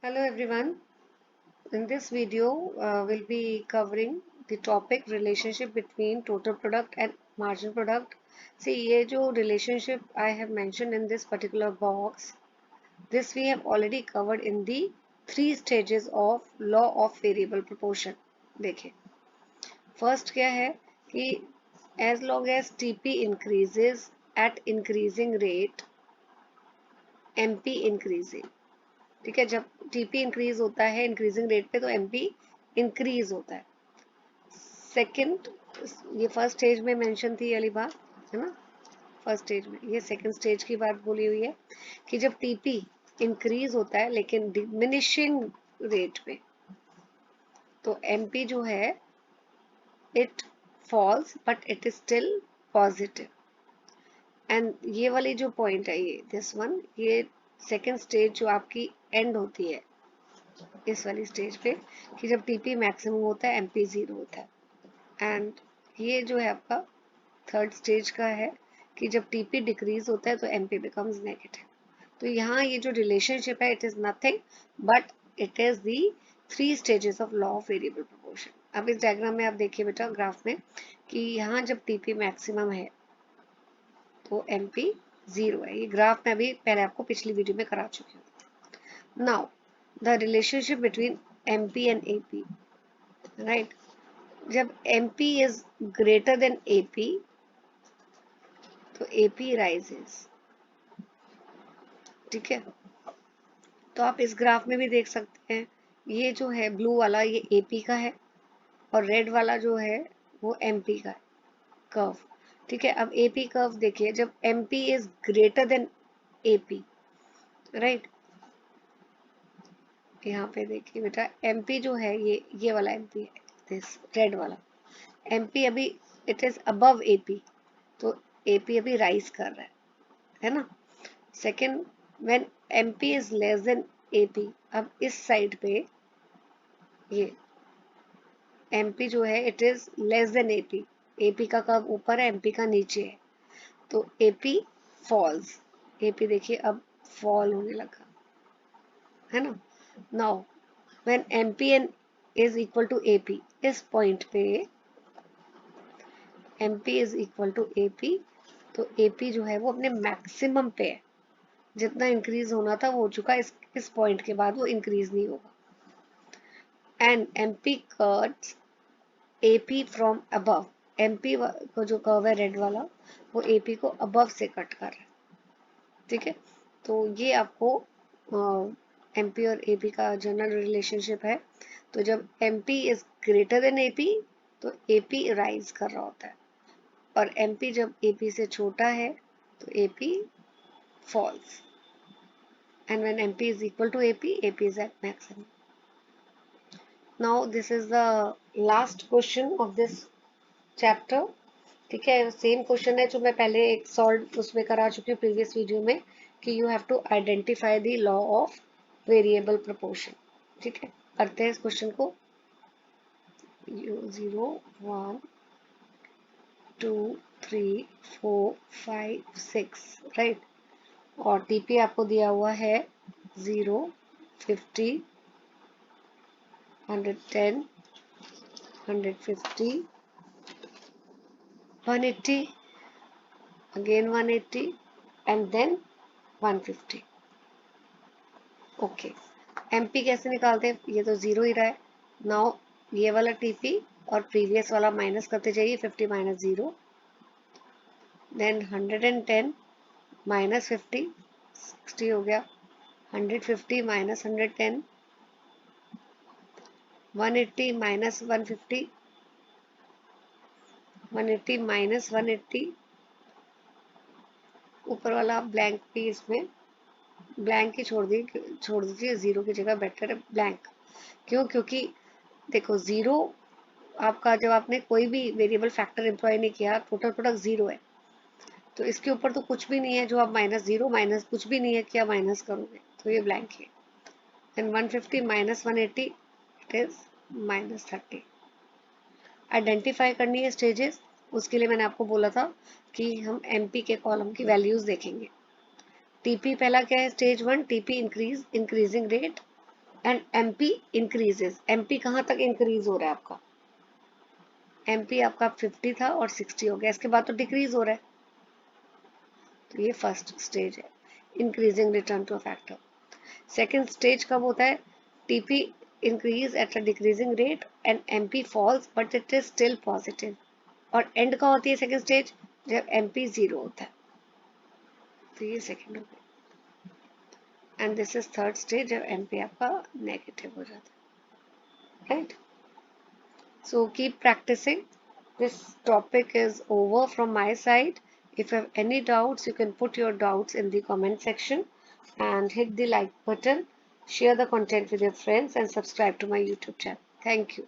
Hello everyone. In this video, we'll be covering the topic relationship between total product and marginal product. See, ये जो relationship I have mentioned in this particular box, this we have already covered in the three stages of law of variable proportion. देखिए, first क्या है कि as long as TP increases at increasing rate, MP increasing. ठीक है, जब TP increase होता है increasing rate पे तो एमपी इंक्रीज होता है. सेकंड, ये फर्स्ट स्टेज में मेंशन थी वाली बात है ना. फर्स्ट स्टेज में ये सेकंड स्टेज की बात बोली हुई है कि जब टीपी इंक्रीज होता है लेकिन डिमिनिशिंग रेट पे तो एमपी जो है it falls but it is still positive. And ये वाली जो पॉइंट है ये दिस वन, ये सेकंड स्टेज जो आपकी एंड होती है इस वाली स्टेज पे कि जब टीपी मैक्सिमम होता है एमपी जीरो होता है. एंड ये जो है आपका थर्ड स्टेज का है कि जब टीपी डिक्रीज होता है तो एमपी बिकम्स नेगेटिव. तो यहाँ ये जो रिलेशनशिप है it is nothing but it is the three stages of law of variable proportion. अब इस डायग्राम में आप देखिए बेटा ग्राफ में कि यहाँ जब टीपी मैक्सिमम है तो एमपी जीरो है. ये ग्राफ में अभी पहले आपको पिछली वीडियो में करा चुकी हूँ. Now the relationship between MP and AP, right? जब MP is greater than AP तो AP rises. ठीक है, तो आप इस ग्राफ में भी देख सकते हैं ये जो है ब्लू वाला ये AP का है और रेड वाला जो है वो MP का है कर्व. ठीक है, अब AP कर्व देखिए जब MP is greater than AP, right. यहाँ पे देखिए बेटा MP जो है ये वाला MP है, दिस रेड वाला MP अभी इट इज अबव AP तो AP अभी राइज कर रहा है ना. Second, when MP is less than AP, अब इस साइड पे ये MP जो है it is less than AP. AP का कर्व ऊपर है MP का नीचे है तो AP फॉल्स. AP देखिए अब फॉल होने लगा है ना. Now when MP is equal to AP, इस पॉइंट पे MP is equal to AP तो AP जो है वो अपने मैक्सिमम पे है. जितना इंक्रीज होना था वो हो चुका है. इस पॉइंट के बाद वो इंक्रीज नहीं होगा. And MP cuts AP from above. MP को जो कर्व है रेड वाला वो AP को अबव से कट कर रहा है. ठीक है, तो ये आपको MP और AP का जनरल रिलेशनशिप है. तो जब MP is greater than AP तो AP राइज कर रहा होता है और MP जब AP से छोटा है तो AP falls. And when MP is equal to AP, AP is at maximum. Now this is the last question of this chapter. ठीक है, सेम क्वेश्चन है जो मैं पहले एक सॉल्व उसमें करा चुकी हूँ प्रीवियस वीडियो में कि you have to identify the law of variable proportion. ठीक है, करते हैं इस क्वेश्चन को. 0 1 2 3 4 5 6, राइट. और टीपी आपको दिया हुआ है 0 50 110 150 180 again 180 and then 150. Okay, MP कैसे निकालते हैं, ये तो जीरो ही रहा है. नाउ ये वाला टीपी और प्रीवियस वाला माइनस करते जाइए. 50 माइनस 0 देन 110 माइनस 50 60 हो गया. 150 माइनस 110 180 माइनस 150 180 माइनस 180. ऊपर वाला ब्लैंक भी इसमें ब्लैंक ही छोड़ दीजिए. जीरो की जगह बेटर है ब्लैंक. क्यों, क्योंकि देखो जीरो आपका जब आपने कोई भी वेरिएबल फैक्टर एम्प्लॉय नहीं किया टोटल प्रोडक्ट जीरो है तो इसके ऊपर तो कुछ भी नहीं है जो आप माइनस जीरो माइनस कुछ भी नहीं है क्या माइनस करोगे तो ये ब्लैंक है. And 150 minus 180 it is minus 30. Identify करनी है स्टेजेस. उसके लिए मैंने आपको बोला था कि हम MP के कॉलम की वैल्यूज देखेंगे. टीपी पहला क्या है, stage 1 TP increasing rate. And MP increases. MP कहाँ तक इंक्रीज हो रहा है आपका? एमपी आपका 50 था और 60 हो गया, इसके बाद तो डिक्रीज हो रहा है। तो ये फर्स्ट स्टेज है, increasing return to a factor. Second stage कब होता है? TP increase at a decreasing rate and MP falls but it is still positive. और एंड का होती है सेकेंड स्टेज जब एमपी 0 होता है। तो ये सेकेंड हो गया। And this is third stage जब एमपी आपका नेगेटिव हो जाता है, right? So keep practicing. This topic is over from my side. If you have any doubts, you can put your doubts in the comment section and hit the like button, share the content with your friends and subscribe to my YouTube channel. Thank you.